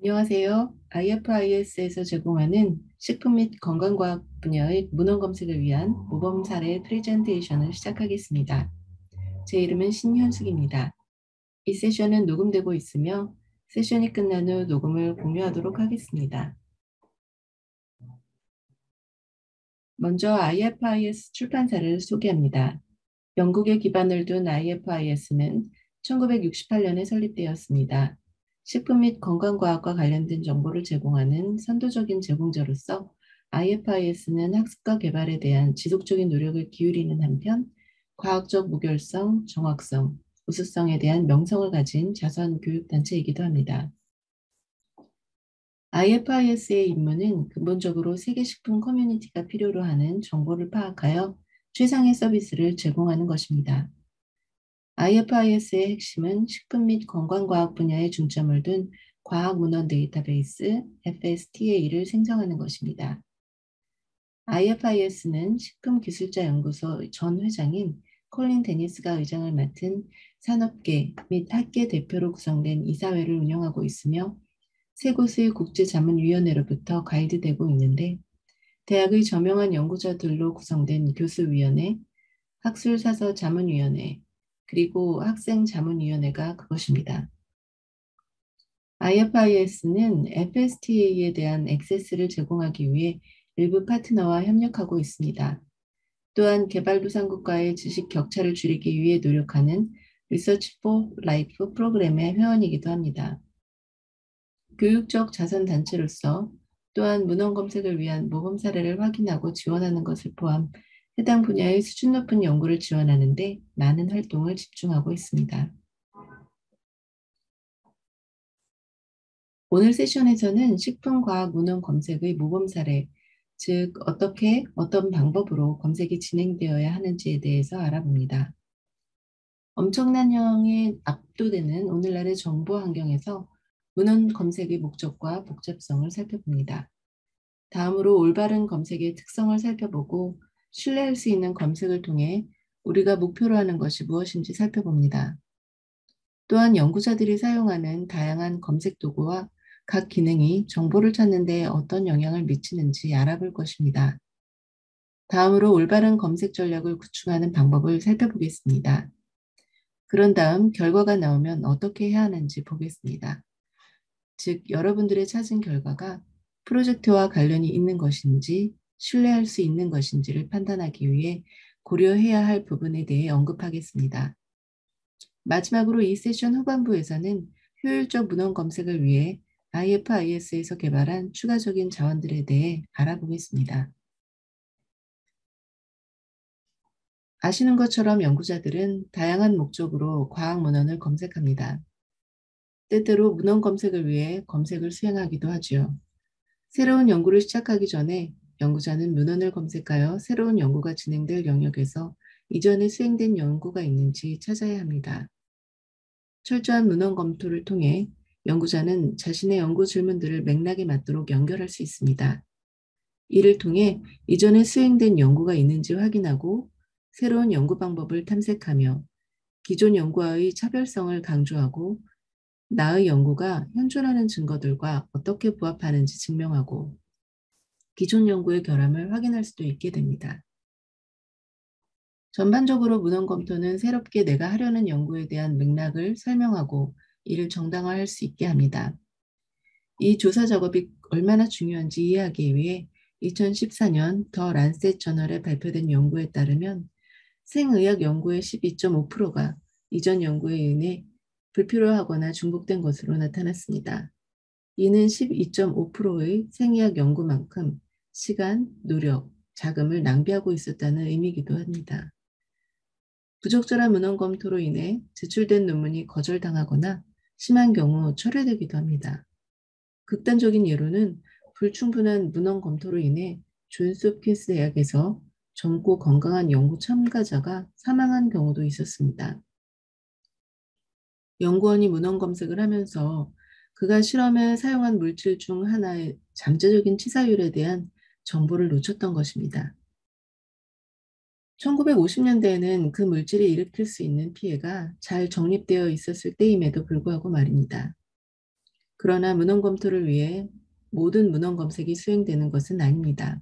안녕하세요. IFIS에서 제공하는 식품 및 건강과학 분야의 문헌 검색을 위한 모범 사례 프레젠테이션을 시작하겠습니다. 제 이름은 신현숙입니다. 이 세션은 녹음되고 있으며 세션이 끝난 후 녹음을 공유하도록 하겠습니다. 먼저 IFIS 출판사를 소개합니다. 영국에 기반을 둔 IFIS는 1968년에 설립되었습니다. 식품 및 건강과학과 관련된 정보를 제공하는 선도적인 제공자로서 IFIS는 학습과 개발에 대한 지속적인 노력을 기울이는 한편 과학적 무결성, 정확성, 우수성에 대한 명성을 가진 자선 교육단체이기도 합니다. IFIS의 임무는 근본적으로 세계 식품 커뮤니티가 필요로 하는 정보를 파악하여 최상의 서비스를 제공하는 것입니다. IFIS의 핵심은 식품 및 건강과학 분야에 중점을 둔 과학문헌 데이터베이스 FSTA를 생성하는 것입니다. IFIS는 식품기술자연구소 전 회장인 콜린 데니스가 의장을 맡은 산업계 및 학계 대표로 구성된 이사회를 운영하고 있으며 세 곳의 국제자문위원회로부터 가이드되고 있는데 대학의 저명한 연구자들로 구성된 교수위원회, 학술사서자문위원회, 그리고 학생자문위원회가 그것입니다. IFIS는 FSTA에 대한 액세스를 제공하기 위해 일부 파트너와 협력하고 있습니다. 또한 개발도상국과의 지식 격차를 줄이기 위해 노력하는 Research for Life 프로그램의 회원이기도 합니다. 교육적 자선단체로서 또한 문헌 검색을 위한 모범 사례를 확인하고 지원하는 것을 포함 해당 분야의 수준 높은 연구를 지원하는 데 많은 활동을 집중하고 있습니다. 오늘 세션에서는 식품과학 문헌 검색의 모범 사례, 즉 어떻게 어떤 방법으로 검색이 진행되어야 하는지에 대해서 알아봅니다. 엄청난 양에 압도되는 오늘날의 정보 환경에서 문헌 검색의 목적과 복잡성을 살펴봅니다. 다음으로 올바른 검색의 특성을 살펴보고 신뢰할 수 있는 검색을 통해 우리가 목표로 하는 것이 무엇인지 살펴봅니다. 또한 연구자들이 사용하는 다양한 검색 도구와 각 기능이 정보를 찾는 데 어떤 영향을 미치는지 알아볼 것입니다. 다음으로 올바른 검색 전략을 구축하는 방법을 살펴보겠습니다. 그런 다음 결과가 나오면 어떻게 해야 하는지 보겠습니다. 즉, 여러분들의 찾은 결과가 프로젝트와 관련이 있는 것인지 신뢰할 수 있는 것인지를 판단하기 위해 고려해야 할 부분에 대해 언급하겠습니다. 마지막으로 이 세션 후반부에서는 효율적 문헌 검색을 위해 IFIS에서 개발한 추가적인 자원들에 대해 알아보겠습니다. 아시는 것처럼 연구자들은 다양한 목적으로 과학 문헌을 검색합니다. 때때로 문헌 검색을 위해 검색을 수행하기도 하죠. 새로운 연구를 시작하기 전에 연구자는 문헌을 검색하여 새로운 연구가 진행될 영역에서 이전에 수행된 연구가 있는지 찾아야 합니다. 철저한 문헌 검토를 통해 연구자는 자신의 연구 질문들을 맥락에 맞도록 연결할 수 있습니다. 이를 통해 이전에 수행된 연구가 있는지 확인하고 새로운 연구 방법을 탐색하며 기존 연구와의 차별성을 강조하고 나의 연구가 현존하는 증거들과 어떻게 부합하는지 증명하고 기존 연구의 결함을 확인할 수도 있게 됩니다. 전반적으로 문헌 검토는 새롭게 내가 하려는 연구에 대한 맥락을 설명하고 이를 정당화할 수 있게 합니다. 이 조사 작업이 얼마나 중요한지 이해하기 위해 2014년 더 란셋 저널에 발표된 연구에 따르면 생의학 연구의 12.5%가 이전 연구에 인해 불필요하거나 중복된 것으로 나타났습니다. 이는 12.5%의 생의학 연구만큼 시간, 노력, 자금을 낭비하고 있었다는 의미이기도 합니다. 부적절한 문헌 검토로 인해 제출된 논문이 거절당하거나 심한 경우 철회되기도 합니다. 극단적인 예로는 불충분한 문헌 검토로 인해 존스 홉킨스 대학에서 젊고 건강한 연구 참가자가 사망한 경우도 있었습니다. 연구원이 문헌 검색을 하면서 그가 실험에 사용한 물질 중 하나의 잠재적인 치사율에 대한 정보를 놓쳤던 것입니다. 1950년대에는 그 물질이 일으킬 수 있는 피해가 잘 정립되어 있었을 때임에도 불구하고 말입니다. 그러나 문헌 검토를 위해 모든 문헌 검색이 수행되는 것은 아닙니다.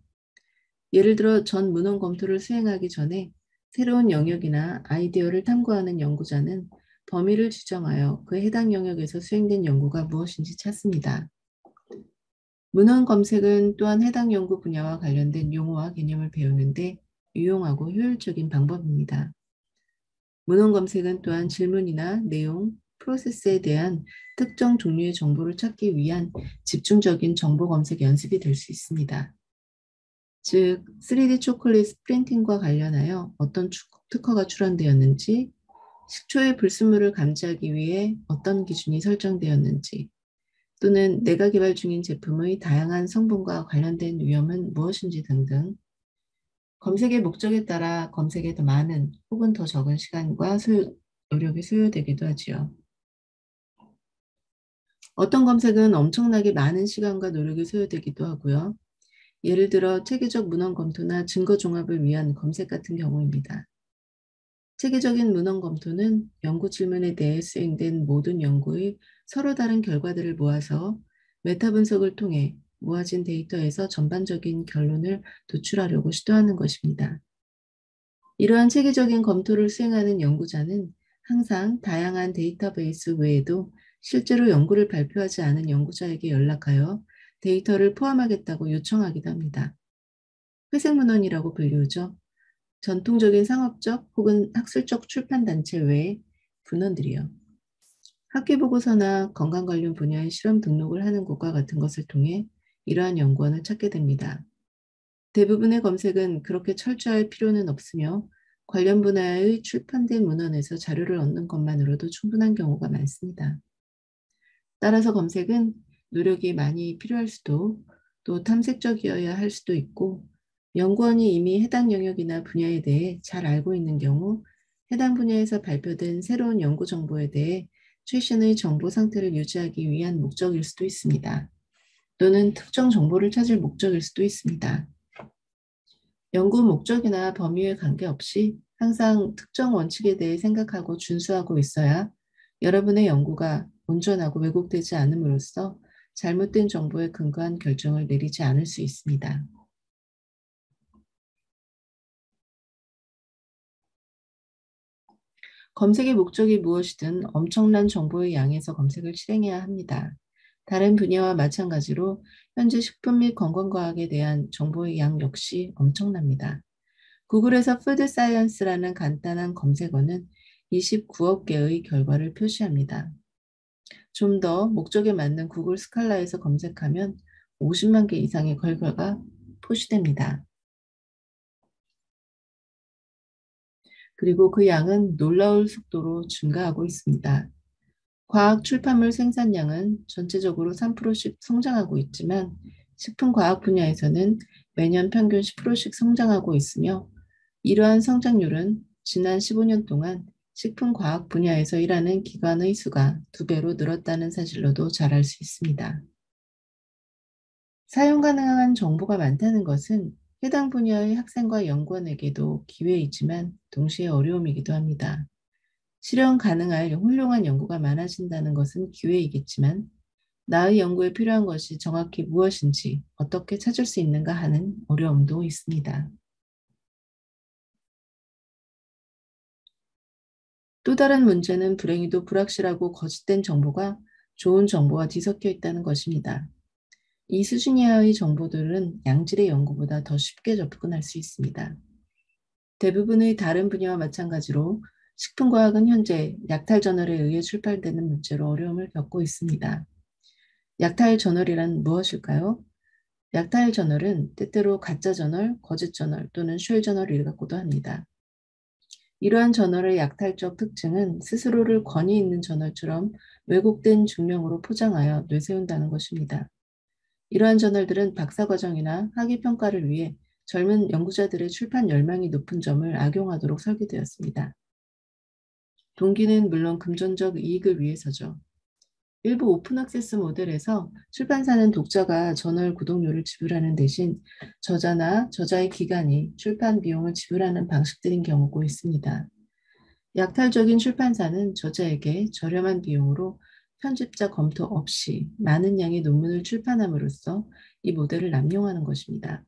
예를 들어 전 문헌 검토를 수행하기 전에 새로운 영역이나 아이디어를 탐구하는 연구자는 범위를 지정하여 그 해당 영역에서 수행된 연구가 무엇인지 찾습니다. 문헌 검색은 또한 해당 연구 분야와 관련된 용어와 개념을 배우는데 유용하고 효율적인 방법입니다. 문헌 검색은 또한 질문이나 내용, 프로세스에 대한 특정 종류의 정보를 찾기 위한 집중적인 정보 검색 연습이 될 수 있습니다. 즉, 3D 초콜릿 프린팅과 관련하여 어떤 특허가 출원되었는지, 식초의 불순물을 감지하기 위해 어떤 기준이 설정되었는지, 또는 내가 개발 중인 제품의 다양한 성분과 관련된 위험은 무엇인지 등등 검색의 목적에 따라 검색에 더 많은 혹은 더 적은 시간과 노력이 소요되기도 하지요. 어떤 검색은 엄청나게 많은 시간과 노력이 소요되기도 하고요. 예를 들어 체계적 문헌 검토나 증거 종합을 위한 검색 같은 경우입니다. 체계적인 문헌 검토는 연구 질문에 대해 수행된 모든 연구의 서로 다른 결과들을 모아서 메타 분석을 통해 모아진 데이터에서 전반적인 결론을 도출하려고 시도하는 것입니다. 이러한 체계적인 검토를 수행하는 연구자는 항상 다양한 데이터베이스 외에도 실제로 연구를 발표하지 않은 연구자에게 연락하여 데이터를 포함하겠다고 요청하기도 합니다. 회색 문헌이라고 불리우죠. 전통적인 상업적 혹은 학술적 출판단체 외에 분원들이요. 학회보고서나 건강 관련 분야의 실험 등록을 하는 곳과 같은 것을 통해 이러한 연구원을 찾게 됩니다. 대부분의 검색은 그렇게 철저할 필요는 없으며 관련 분야의 출판된 문헌에서 자료를 얻는 것만으로도 충분한 경우가 많습니다. 따라서 검색은 노력이 많이 필요할 수도 또 탐색적이어야 할 수도 있고 연구원이 이미 해당 영역이나 분야에 대해 잘 알고 있는 경우 해당 분야에서 발표된 새로운 연구 정보에 대해 최신의 정보 상태를 유지하기 위한 목적일 수도 있습니다. 또는 특정 정보를 찾을 목적일 수도 있습니다. 연구 목적이나 범위에 관계없이 항상 특정 원칙에 대해 생각하고 준수하고 있어야 여러분의 연구가 온전하고 왜곡되지 않음으로써 잘못된 정보에 근거한 결정을 내리지 않을 수 있습니다. 검색의 목적이 무엇이든 엄청난 정보의 양에서 검색을 실행해야 합니다. 다른 분야와 마찬가지로 현재 식품 및 건강과학에 대한 정보의 양 역시 엄청납니다. 구글에서 푸드 사이언스라는 간단한 검색어는 29억 개의 결과를 표시합니다. 좀 더 목적에 맞는 구글 스칼라에서 검색하면 50만 개 이상의 결과가 표시됩니다. 그리고 그 양은 놀라울 속도로 증가하고 있습니다. 과학 출판물 생산량은 전체적으로 3%씩 성장하고 있지만 식품과학 분야에서는 매년 평균 10%씩 성장하고 있으며 이러한 성장률은 지난 15년 동안 식품과학 분야에서 일하는 기관의 수가 2배로 늘었다는 사실로도 잘 알 수 있습니다. 사용 가능한 정보가 많다는 것은 해당 분야의 학생과 연구원에게도 기회이지만 동시에 어려움이기도 합니다. 실현 가능할 훌륭한 연구가 많아진다는 것은 기회이겠지만 나의 연구에 필요한 것이 정확히 무엇인지 어떻게 찾을 수 있는가 하는 어려움도 있습니다. 또 다른 문제는 불행히도 불확실하고 거짓된 정보가 좋은 정보와 뒤섞여 있다는 것입니다. 이 수준 이하의 정보들은 양질의 연구보다 더 쉽게 접근할 수 있습니다. 대부분의 다른 분야와 마찬가지로 식품과학은 현재 약탈 저널에 의해 출판되는 문제로 어려움을 겪고 있습니다. 약탈 저널이란 무엇일까요? 약탈 저널은 때때로 가짜 저널, 거짓 저널 또는 쉘 저널을 일컫고도 합니다. 이러한 저널의 약탈적 특징은 스스로를 권위 있는 저널처럼 왜곡된 증명으로 포장하여 내세운다는 것입니다. 이러한 저널들은 박사과정이나 학위평가를 위해 젊은 연구자들의 출판 열망이 높은 점을 악용하도록 설계되었습니다. 동기는 물론 금전적 이익을 위해서죠. 일부 오픈 액세스 모델에서 출판사는 독자가 저널 구독료를 지불하는 대신 저자나 저자의 기관이 출판 비용을 지불하는 방식들인 경우도 있습니다. 약탈적인 출판사는 저자에게 저렴한 비용으로 편집자 검토 없이 많은 양의 논문을 출판함으로써 이 모델을 남용하는 것입니다.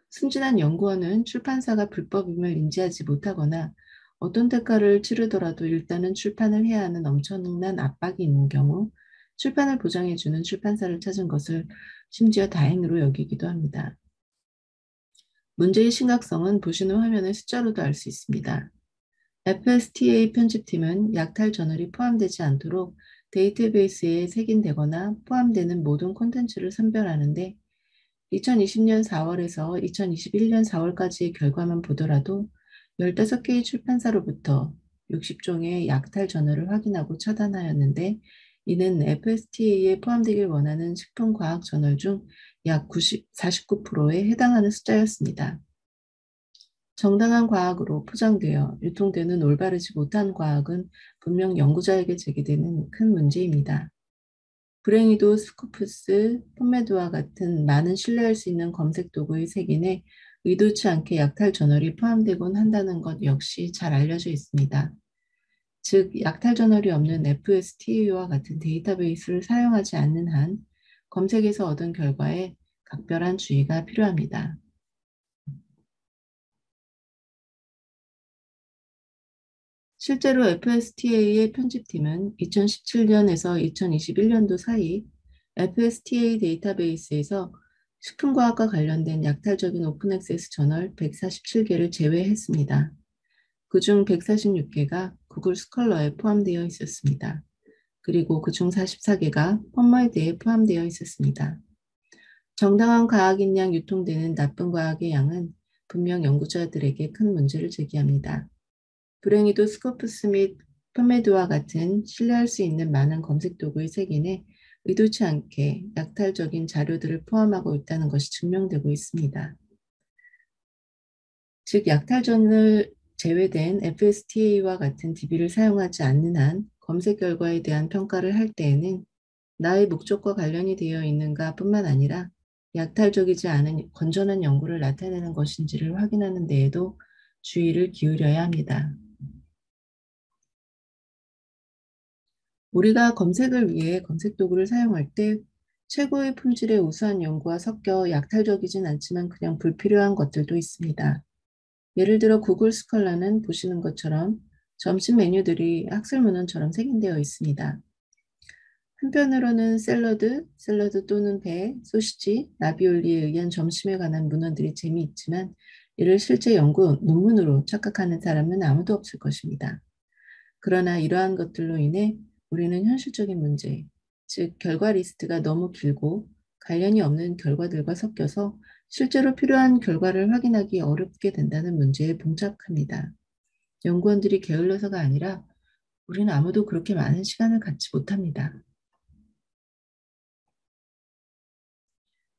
순진한 연구원은 출판사가 불법임을 인지하지 못하거나 어떤 대가를 치르더라도 일단은 출판을 해야 하는 엄청난 압박이 있는 경우 출판을 보장해주는 출판사를 찾은 것을 심지어 다행으로 여기기도 합니다. 문제의 심각성은 보시는 화면의 숫자로도 알 수 있습니다. FSTA 편집팀은 약탈 저널이 포함되지 않도록 데이터베이스에 색인되거나 포함되는 모든 콘텐츠를 선별하는데 2020년 4월에서 2021년 4월까지의 결과만 보더라도 15개의 출판사로부터 60종의 약탈 저널을 확인하고 차단하였는데 이는 FSTA에 포함되길 원하는 식품과학 저널 중 약 49%에 해당하는 숫자였습니다. 정당한 과학으로 포장되어 유통되는 올바르지 못한 과학은 분명 연구자에게 제기되는 큰 문제입니다. 불행히도 스코프스, 폼메드와 같은 많은 신뢰할 수 있는 검색 도구의 색인에 의도치 않게 약탈 저널이 포함되곤 한다는 것 역시 잘 알려져 있습니다. 즉, 약탈 저널이 없는 FSTA와 같은 데이터베이스를 사용하지 않는 한 검색에서 얻은 결과에 각별한 주의가 필요합니다. 실제로 FSTA의 편집팀은 2017년에서 2021년도 사이 FSTA 데이터베이스에서 식품과학과 관련된 약탈적인 오픈액세스 저널 147개를 제외했습니다. 그중 146개가 구글 스컬러에 포함되어 있었습니다. 그리고 그중 44개가 펌머드에 포함되어 있었습니다. 정당한 과학인 양 유통되는 나쁜 과학의 양은 분명 연구자들에게 큰 문제를 제기합니다. 불행히도 스코프스 및 펌메드와 같은 신뢰할 수 있는 많은 검색 도구의 색인에 의도치 않게 약탈적인 자료들을 포함하고 있다는 것이 증명되고 있습니다. 즉, 약탈전을 제외된 FSTA와 같은 DB를 사용하지 않는 한 검색 결과에 대한 평가를 할 때에는 나의 목적과 관련이 되어 있는가 뿐만 아니라 약탈적이지 않은 건전한 연구를 나타내는 것인지를 확인하는 데에도 주의를 기울여야 합니다. 우리가 검색을 위해 검색 도구를 사용할 때 최고의 품질의 우수한 연구와 섞여 약탈적이진 않지만 그냥 불필요한 것들도 있습니다. 예를 들어 구글 스컬러는 보시는 것처럼 점심 메뉴들이 학술 문헌처럼 색인되어 있습니다. 한편으로는 샐러드 또는 배, 소시지, 라비올리에 의한 점심에 관한 문헌들이 재미있지만 이를 실제 연구 논문으로 착각하는 사람은 아무도 없을 것입니다. 그러나 이러한 것들로 인해 우리는 현실적인 문제, 즉 결과 리스트가 너무 길고 관련이 없는 결과들과 섞여서 실제로 필요한 결과를 확인하기 어렵게 된다는 문제에 봉착합니다. 연구원들이 게을러서가 아니라 우리는 아무도 그렇게 많은 시간을 갖지 못합니다.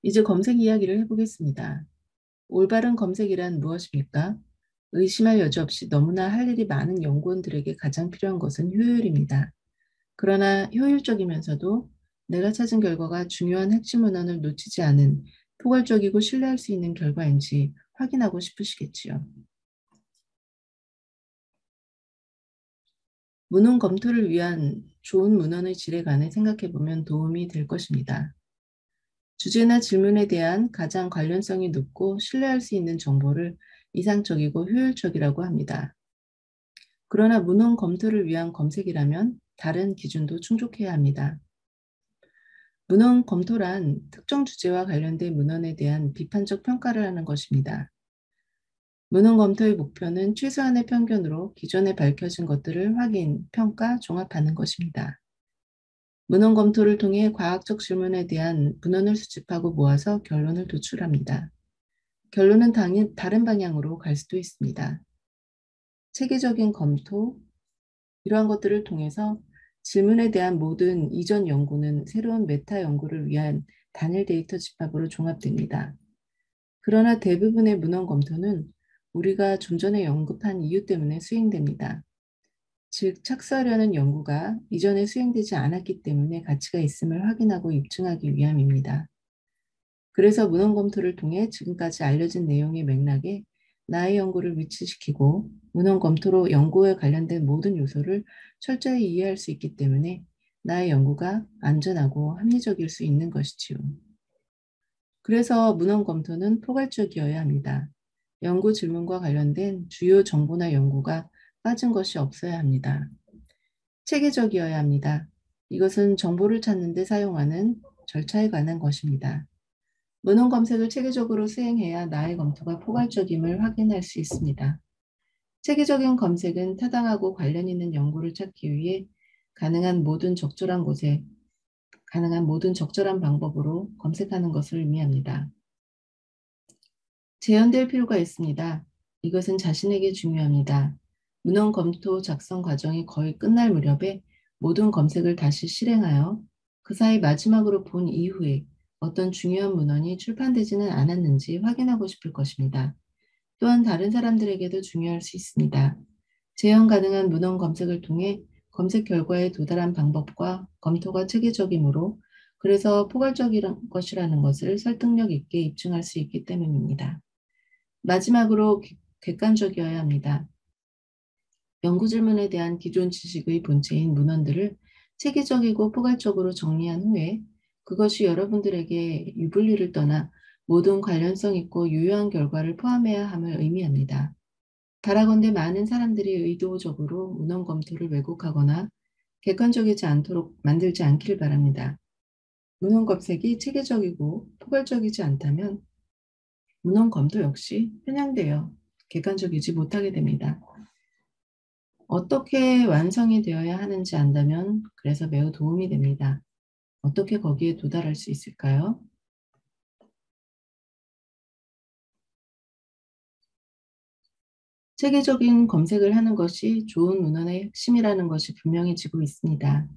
이제 검색 이야기를 해보겠습니다. 올바른 검색이란 무엇입니까? 의심할 여지 없이 너무나 할 일이 많은 연구원들에게 가장 필요한 것은 효율입니다. 그러나 효율적이면서도 내가 찾은 결과가 중요한 핵심 문헌을 놓치지 않은 포괄적이고 신뢰할 수 있는 결과인지 확인하고 싶으시겠지요. 문헌 검토를 위한 좋은 문헌의 질에 관해 생각해 보면 도움이 될 것입니다. 주제나 질문에 대한 가장 관련성이 높고 신뢰할 수 있는 정보를 이상적이고 효율적이라고 합니다. 그러나 문헌 검토를 위한 검색이라면 다른 기준도 충족해야 합니다. 문헌 검토란 특정 주제와 관련된 문헌에 대한 비판적 평가를 하는 것입니다. 문헌 검토의 목표는 최소한의 편견으로 기존에 밝혀진 것들을 확인, 평가, 종합하는 것입니다. 문헌 검토를 통해 과학적 질문에 대한 문헌을 수집하고 모아서 결론을 도출합니다. 결론은 다른 방향으로 갈 수도 있습니다. 체계적인 검토, 이러한 것들을 통해서 질문에 대한 모든 이전 연구는 새로운 메타 연구를 위한 단일 데이터 집합으로 종합됩니다. 그러나 대부분의 문헌 검토는 우리가 좀 전에 언급한 이유 때문에 수행됩니다. 즉, 착수하려는 연구가 이전에 수행되지 않았기 때문에 가치가 있음을 확인하고 입증하기 위함입니다. 그래서 문헌 검토를 통해 지금까지 알려진 내용의 맥락에 나의 연구를 위치시키고 문헌 검토로 연구에 관련된 모든 요소를 철저히 이해할 수 있기 때문에 나의 연구가 안전하고 합리적일 수 있는 것이지요. 그래서 문헌 검토는 포괄적이어야 합니다. 연구 질문과 관련된 주요 정보나 연구가 빠진 것이 없어야 합니다. 체계적이어야 합니다. 이것은 정보를 찾는 데 사용하는 절차에 관한 것입니다. 문헌 검색을 체계적으로 수행해야 나의 검토가 포괄적임을 확인할 수 있습니다. 체계적인 검색은 타당하고 관련 있는 연구를 찾기 위해 가능한 모든 적절한 곳에 가능한 모든 적절한 방법으로 검색하는 것을 의미합니다. 재현될 필요가 있습니다. 이것은 자신에게 중요합니다. 문헌 검토 작성 과정이 거의 끝날 무렵에 모든 검색을 다시 실행하여 그 사이 마지막으로 본 이후에 어떤 중요한 문헌이 출판되지는 않았는지 확인하고 싶을 것입니다. 또한 다른 사람들에게도 중요할 수 있습니다. 재현 가능한 문헌 검색을 통해 검색 결과에 도달한 방법과 검토가 체계적이므로 그래서 포괄적인 것이라는 것을 설득력 있게 입증할 수 있기 때문입니다. 마지막으로 객관적이어야 합니다. 연구 질문에 대한 기존 지식의 본체인 문헌들을 체계적이고 포괄적으로 정리한 후에 그것이 여러분들에게 유불리를 떠나 모든 관련성 있고 유효한 결과를 포함해야 함을 의미합니다. 바라건대 많은 사람들이 의도적으로 문헌 검토를 왜곡하거나 객관적이지 않도록 만들지 않기를 바랍니다. 문헌 검색이 체계적이고 포괄적이지 않다면 문헌 검토 역시 편향되어 객관적이지 못하게 됩니다. 어떻게 완성이 되어야 하는지 안다면 그래서 매우 도움이 됩니다. 어떻게 거기에 도달할 수 있을까요? 체계적인 검색을 하는 것이 좋은 문헌의 핵심이라는 것이 분명해지고 있습니다.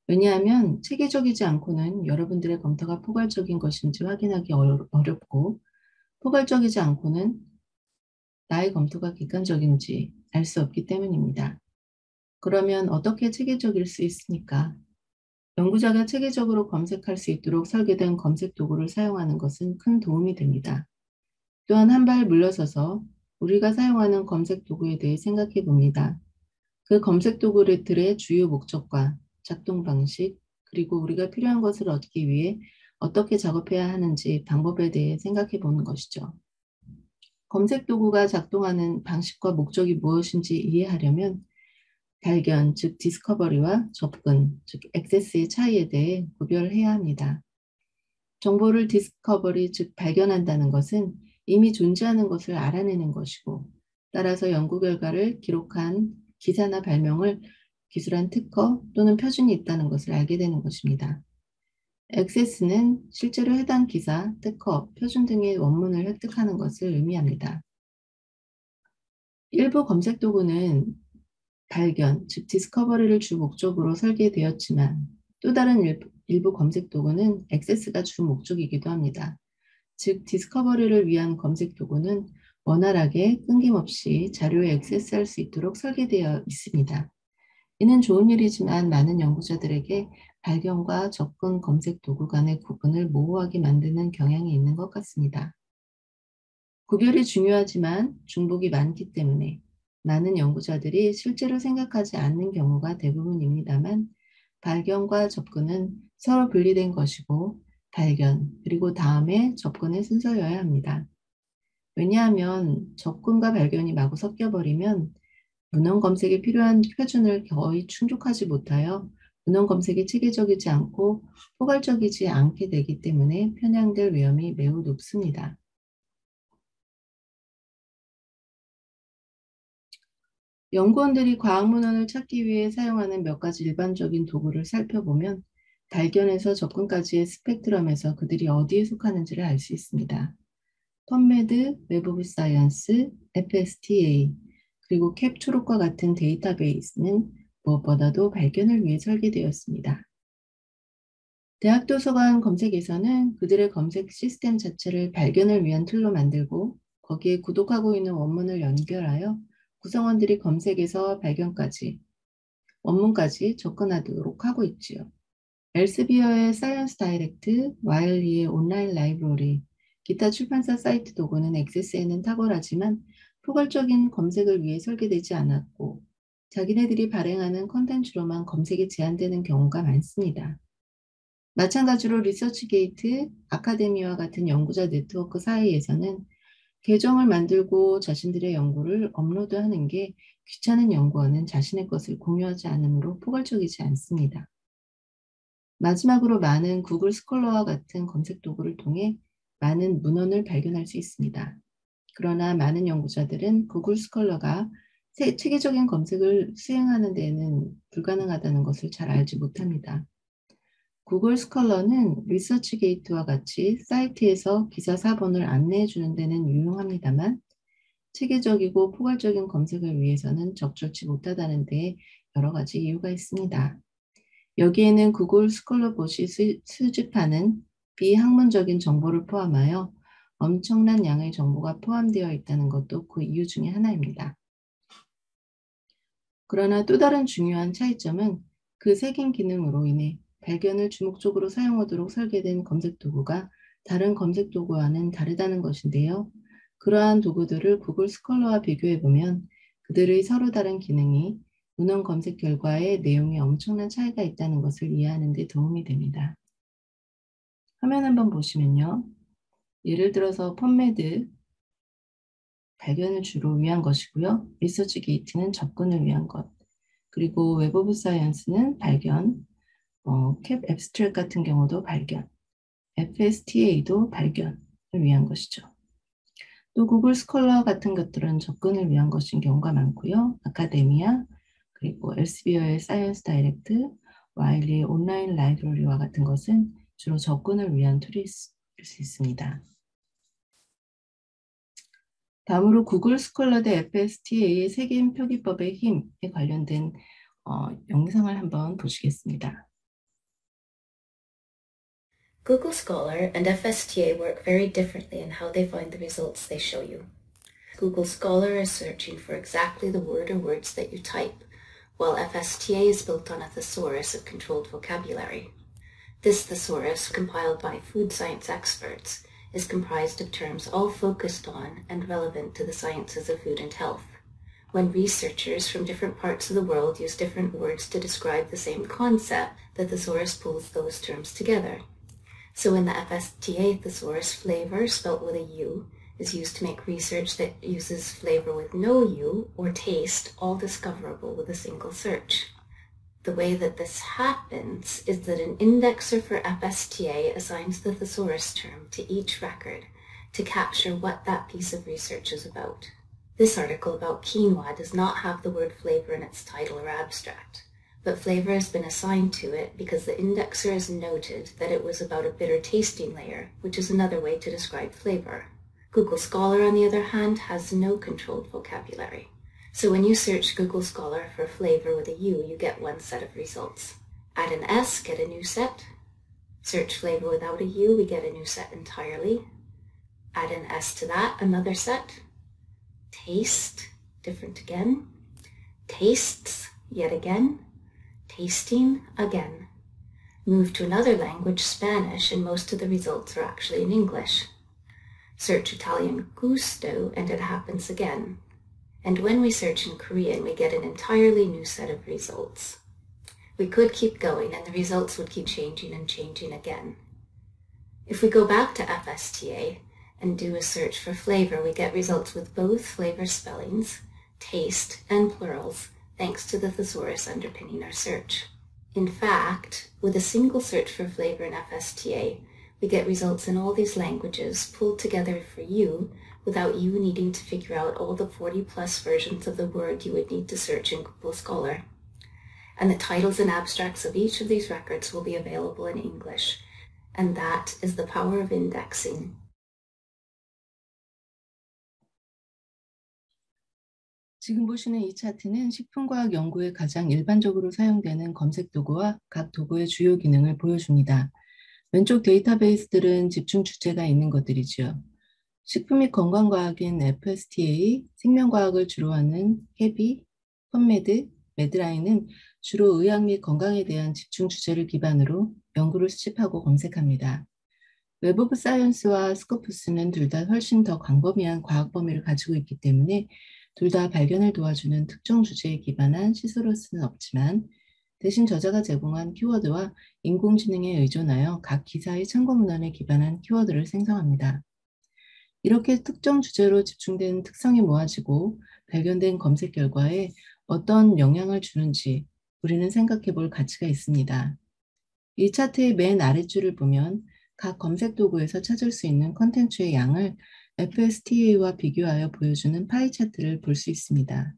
왜냐하면 체계적이지 않고는 여러분들의 검토가 포괄적인 것인지 확인하기 어렵고 포괄적이지 않고는 나의 검토가 객관적인지 알 수 없기 때문입니다. 그러면 어떻게 체계적일 수 있습니까? 연구자가 체계적으로 검색할 수 있도록 설계된 검색 도구를 사용하는 것은 큰 도움이 됩니다. 또한 한 발 물러서서 우리가 사용하는 검색 도구에 대해 생각해 봅니다. 그 검색 도구들의 주요 목적과 작동 방식, 그리고 우리가 필요한 것을 얻기 위해 어떻게 작업해야 하는지 방법에 대해 생각해 보는 것이죠. 검색 도구가 작동하는 방식과 목적이 무엇인지 이해하려면 발견, 즉 디스커버리와 접근, 즉 액세스의 차이에 대해 구별해야 합니다. 정보를 디스커버리, 즉 발견한다는 것은 이미 존재하는 것을 알아내는 것이고, 따라서 연구 결과를 기록한 기사나 발명을 기술한 특허 또는 표준이 있다는 것을 알게 되는 것입니다. 액세스는 실제로 해당 기사, 특허, 표준 등의 원문을 획득하는 것을 의미합니다. 일부 검색 도구는 발견, 즉 디스커버리를 주 목적으로 설계되었지만 또 다른 일부 검색 도구는 액세스가 주 목적이기도 합니다. 즉 디스커버리를 위한 검색 도구는 원활하게 끊김없이 자료에 액세스할 수 있도록 설계되어 있습니다. 이는 좋은 일이지만 많은 연구자들에게 발견과 접근 검색 도구 간의 구분을 모호하게 만드는 경향이 있는 것 같습니다. 구별이 중요하지만 중복이 많기 때문에 많은 연구자들이 실제로 생각하지 않는 경우가 대부분입니다만 발견과 접근은 서로 분리된 것이고 발견 그리고 다음에 접근의 순서여야 합니다. 왜냐하면 접근과 발견이 마구 섞여버리면 문헌 검색에 필요한 표준을 거의 충족하지 못하여 문헌 검색이 체계적이지 않고 포괄적이지 않게 되기 때문에 편향될 위험이 매우 높습니다. 연구원들이 과학문헌을 찾기 위해 사용하는 몇 가지 일반적인 도구를 살펴보면 발견에서 접근까지의 스펙트럼에서 그들이 어디에 속하는지를 알 수 있습니다. 펀메드, 웹 오브 사이언스, FSTA, 그리고 캡초록과 같은 데이터베이스는 무엇보다도 발견을 위해 설계되었습니다. 대학 도서관 검색에서는 그들의 검색 시스템 자체를 발견을 위한 툴로 만들고 거기에 구독하고 있는 원문을 연결하여 구성원들이 검색에서 발견까지, 원문까지 접근하도록 하고 있지요. 엘스비어의 사이언스 다이렉트, 와일리의 온라인 라이브러리, 기타 출판사 사이트 도구는 액세스에는 탁월하지만 포괄적인 검색을 위해 설계되지 않았고 자기네들이 발행하는 컨텐츠로만 검색이 제한되는 경우가 많습니다. 마찬가지로 리서치게이트, 아카데미와 같은 연구자 네트워크 사이에서는 계정을 만들고 자신들의 연구를 업로드하는 게 귀찮은 연구원은 자신의 것을 공유하지 않으므로 포괄적이지 않습니다. 마지막으로 많은 구글 스콜러와 같은 검색 도구를 통해 많은 문헌을 발견할 수 있습니다. 그러나 많은 연구자들은 구글 스콜러가 체계적인 검색을 수행하는 데에는 불가능하다는 것을 잘 알지 못합니다. 구글 스컬러는 리서치게이트와 같이 사이트에서 기사 사본을 안내해 주는 데는 유용합니다만 체계적이고 포괄적인 검색을 위해서는 적절치 못하다는 데 여러 가지 이유가 있습니다. 여기에는 구글 스컬러 봇이 수집하는 비학문적인 정보를 포함하여 엄청난 양의 정보가 포함되어 있다는 것도 그 이유 중에 하나입니다. 그러나 또 다른 중요한 차이점은 그 색인 기능으로 인해 발견을 주목적으로 사용하도록 설계된 검색 도구가 다른 검색 도구와는 다르다는 것인데요. 그러한 도구들을 구글 스컬러와 비교해보면 그들의 서로 다른 기능이 문헌 검색 결과의 내용에 엄청난 차이가 있다는 것을 이해하는 데 도움이 됩니다. 화면 한번 보시면요. 예를 들어서 펀메드, 발견을 주로 위한 것이고요. 리서치 게이트는 접근을 위한 것. 그리고 웹 오브 사이언스는 발견, 캡 앱스트랙 같은 경우도 발견, FSTA도 발견을 위한 것이죠. 또 구글 스콜러 같은 것들은 접근을 위한 것인 경우가 많고요. 아카데미아, 그리고 엘스비어의 사이언스 다이렉트, 와일리의 온라인 라이브러리와 같은 것은 주로 접근을 위한 툴일 수 있습니다. 다음으로 구글 스콜러 대 FSTA의 세계인 표기법의 힘에 관련된 영상을 한번 보시겠습니다. Google Scholar and FSTA work very differently in how they find the results they show you. Google Scholar is searching for exactly the word or words that you type, while FSTA is built on a thesaurus of controlled vocabulary. This thesaurus, compiled by food science experts, is comprised of terms all focused on and relevant to the sciences of food and health. When researchers from different parts of the world use different words to describe the same concept, the thesaurus pulls those terms together. So in the FSTA thesaurus, flavor, spelt with a U, is used to make research that uses flavor with no U, or taste, all discoverable with a single search. The way that this happens is that an indexer for FSTA assigns the thesaurus term to each record to capture what that piece of research is about. This article about quinoa does not have the word flavor in its title or abstract, but flavor has been assigned to it because the indexer has noted that it was about a bitter tasting layer, which is another way to describe flavor. Google Scholar, on the other hand, has no controlled vocabulary. So when you search Google Scholar for flavor with a U, you get one set of results. Add an S, get a new set. Search flavor without a U, we get a new set entirely. Add an S to that, another set. Taste, different again. Tastes, yet again. Tasting, again. Move to another language, Spanish, and most of the results are actually in English. Search Italian gusto, and it happens again. And when we search in Korean, we get an entirely new set of results. We could keep going, and the results would keep changing and changing again. If we go back to FSTA and do a search for flavor, we get results with both flavor spellings, taste, and plurals, thanks to the thesaurus underpinning our search. In fact, with a single search for flavor in FSTA, we get results in all these languages pulled together for you without you needing to figure out all the 40+ versions of the word you would need to search in Google Scholar. And the titles and abstracts of each of these records will be available in English. And that is the power of indexing. 지금 보시는 이 차트는 식품과학 연구에 가장 일반적으로 사용되는 검색 도구와 각 도구의 주요 기능을 보여줍니다. 왼쪽 데이터베이스들은 집중 주제가 있는 것들이지요. 식품 및 건강과학인 FSTA, 생명과학을 주로 하는 헤비, 펀메드, 매드라인은 주로 의학 및 건강에 대한 집중 주제를 기반으로 연구를 수집하고 검색합니다. 웹 오브 사이언스와 스코프스는 둘 다 훨씬 더 광범위한 과학 범위를 가지고 있기 때문에 둘 다 발견을 도와주는 특정 주제에 기반한 시소로스는 없지만 대신 저자가 제공한 키워드와 인공지능에 의존하여 각 기사의 참고 문헌에 기반한 키워드를 생성합니다. 이렇게 특정 주제로 집중된 특성이 모아지고 발견된 검색 결과에 어떤 영향을 주는지 우리는 생각해 볼 가치가 있습니다. 이 차트의 맨 아랫줄을 보면 각 검색 도구에서 찾을 수 있는 컨텐츠의 양을 FSTA와 비교하여 보여주는 파이 차트를 볼 수 있습니다.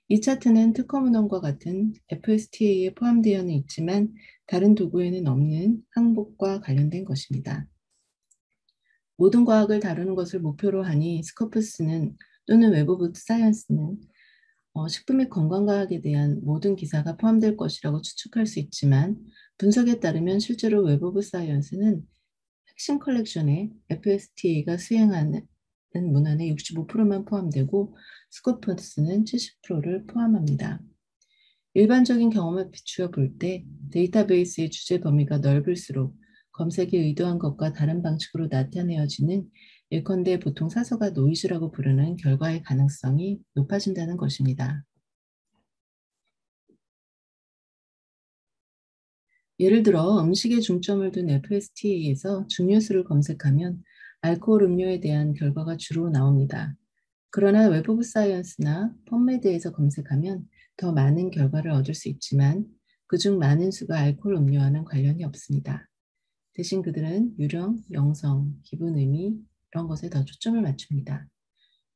이 차트는 특허 문헌과 같은 FSTA에 포함되어는 있지만 다른 도구에는 없는 항목과 관련된 것입니다. 모든 과학을 다루는 것을 목표로 하니 스코프스는 또는 웹 오브 사이언스는 식품 및 건강과학에 대한 모든 기사가 포함될 것이라고 추측할 수 있지만 분석에 따르면 실제로 웹 오브 사이언스는 핵심 컬렉션에 FSTA가 수행하는 문헌의 65%만 포함되고 스코퍼스는 70%를 포함합니다. 일반적인 경험을 비추어 볼 때 데이터베이스의 주제 범위가 넓을수록 검색이 의도한 것과 다른 방식으로 나타내어지는 예컨대 보통 사서가 노이즈라고 부르는 결과의 가능성이 높아진다는 것입니다. 예를 들어 음식에 중점을 둔 FSTA에서 증류수를 검색하면 알코올 음료에 대한 결과가 주로 나옵니다. 그러나 웹 오브 사이언스나 펌메드에서 검색하면 더 많은 결과를 얻을 수 있지만 그중 많은 수가 알코올 음료와는 관련이 없습니다. 대신 그들은 유령, 영성, 기분 의미 이런 것에 더 초점을 맞춥니다.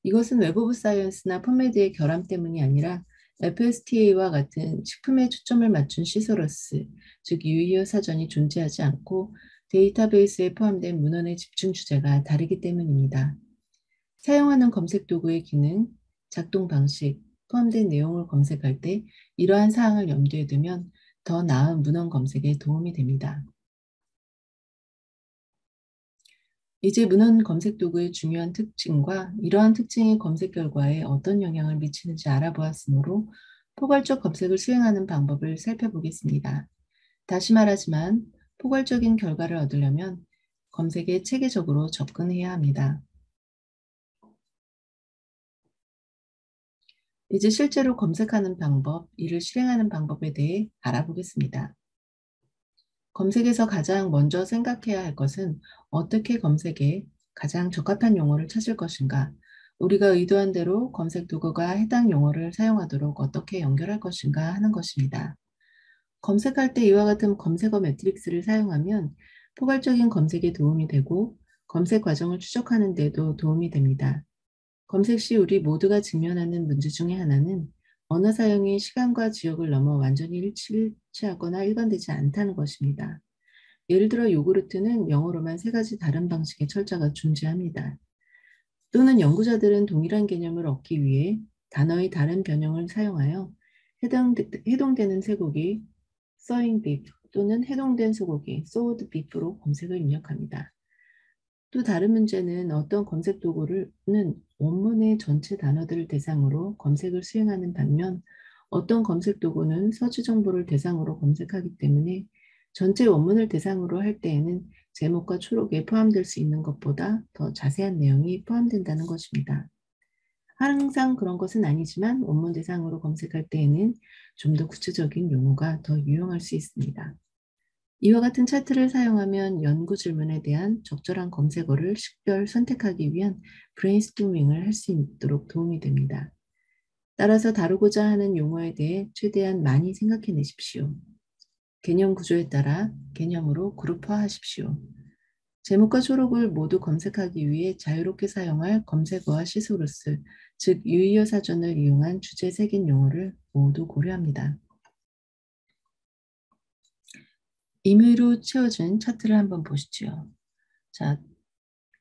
이것은 웹 오브 사이언스나 펌메드의 결함 때문이 아니라 FSTA와 같은 식품에 초점을 맞춘 시소러스, 즉 유의어 사전이 존재하지 않고 데이터베이스에 포함된 문헌의 집중 주제가 다르기 때문입니다. 사용하는 검색 도구의 기능, 작동 방식, 포함된 내용을 검색할 때 이러한 사항을 염두에 두면 더 나은 문헌 검색에 도움이 됩니다. 이제 문헌 검색 도구의 중요한 특징과 이러한 특징이 검색 결과에 어떤 영향을 미치는지 알아보았으므로 포괄적 검색을 수행하는 방법을 살펴보겠습니다. 다시 말하지만 포괄적인 결과를 얻으려면 검색에 체계적으로 접근해야 합니다. 이제 실제로 검색하는 방법, 이를 실행하는 방법에 대해 알아보겠습니다. 검색에서 가장 먼저 생각해야 할 것은 어떻게 검색에 가장 적합한 용어를 찾을 것인가, 우리가 의도한 대로 검색 도구가 해당 용어를 사용하도록 어떻게 연결할 것인가 하는 것입니다. 검색할 때 이와 같은 검색어 매트릭스를 사용하면 포괄적인 검색에 도움이 되고 검색 과정을 추적하는 데도 도움이 됩니다. 검색 시 우리 모두가 직면하는 문제 중에 하나는 언어 사용이 시간과 지역을 넘어 완전히 일치하거나 일관되지 않다는 것입니다. 예를 들어 요구르트는 영어로만 3가지 다른 방식의 철자가 존재합니다. 또는 연구자들은 동일한 개념을 얻기 위해 단어의 다른 변형을 사용하여 해동되는 쇠고기 sawing beef 또는 해동된 소고기 sawed beef로 검색을 입력합니다. 또 다른 문제는 어떤 검색 도구는 원문의 전체 단어들을 대상으로 검색을 수행하는 반면 어떤 검색 도구는 서치 정보를 대상으로 검색하기 때문에 전체 원문을 대상으로 할 때에는 제목과 초록에 포함될 수 있는 것보다 더 자세한 내용이 포함된다는 것입니다. 항상 그런 것은 아니지만 원문 대상으로 검색할 때에는 좀 더 구체적인 용어가 더 유용할 수 있습니다. 이와 같은 차트를 사용하면 연구 질문에 대한 적절한 검색어를 식별 선택하기 위한 브레인스토밍을 할 수 있도록 도움이 됩니다. 따라서 다루고자 하는 용어에 대해 최대한 많이 생각해내십시오. 개념 구조에 따라 개념으로 그룹화하십시오. 제목과 초록을 모두 검색하기 위해 자유롭게 사용할 검색어와 시소루스, 즉 유의어 사전을 이용한 주제 색인 용어를 모두 고려합니다. 임의로 채워진 차트를 한번 보시죠. 자,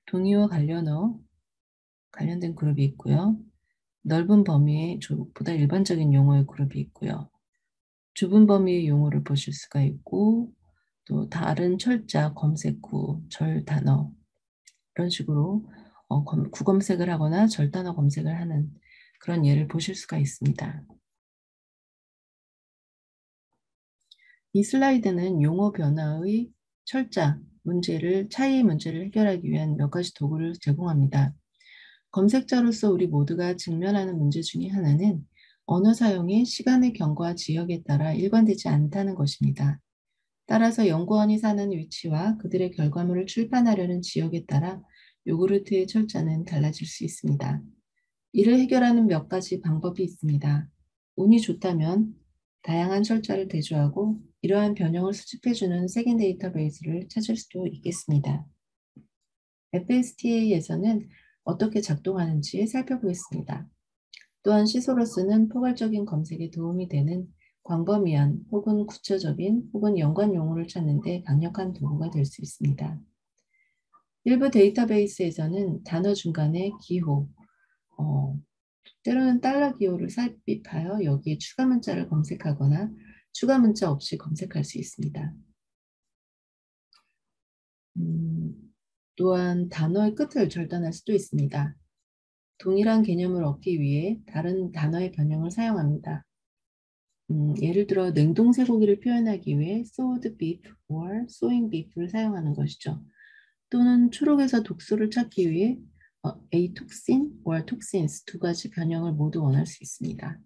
동의어 관련된 그룹이 있고요. 넓은 범위의 보다 일반적인 용어의 그룹이 있고요. 좁은 범위의 용어를 보실 수가 있고 또 다른 철자, 검색구, 절단어 이런 식으로 구검색을 하거나 절단어 검색을 하는 그런 예를 보실 수가 있습니다. 이 슬라이드는 용어 변화의 철자, 차이의 문제를 해결하기 위한 몇 가지 도구를 제공합니다. 검색자로서 우리 모두가 직면하는 문제 중에 하나는 언어 사용이 시간의 경과 지역에 따라 일관되지 않다는 것입니다. 따라서 연구원이 사는 위치와 그들의 결과물을 출판하려는 지역에 따라 요구르트의 철자는 달라질 수 있습니다. 이를 해결하는 몇 가지 방법이 있습니다. 운이 좋다면 다양한 철자를 대조하고 이러한 변형을 수집해주는 색인 데이터베이스를 찾을 수도 있겠습니다. FSTA에서는 어떻게 작동하는지 살펴보겠습니다. 또한 시소로스는 포괄적인 검색에 도움이 되는 광범위한 혹은 구체적인 혹은 연관 용어를 찾는 데 강력한 도구가 될 수 있습니다. 일부 데이터베이스에서는 단어 중간에 기호, 때로는 달러 기호를 삽입하여 여기에 추가 문자를 검색하거나 추가 문자 없이 검색할 수 있습니다. 또한 단어의 끝을 절단할 수도 있습니다. 동일한 개념을 얻기 위해 다른 단어의 변형을 사용합니다. 예를 들어 냉동 쇠고기를 표현하기 위해 sewed beef or sewing beef를 사용하는 것이죠. 또는 초록에서 독소를 찾기 위해 atoxin or toxins 두 가지 변형을 모두 원할 수 있습니다.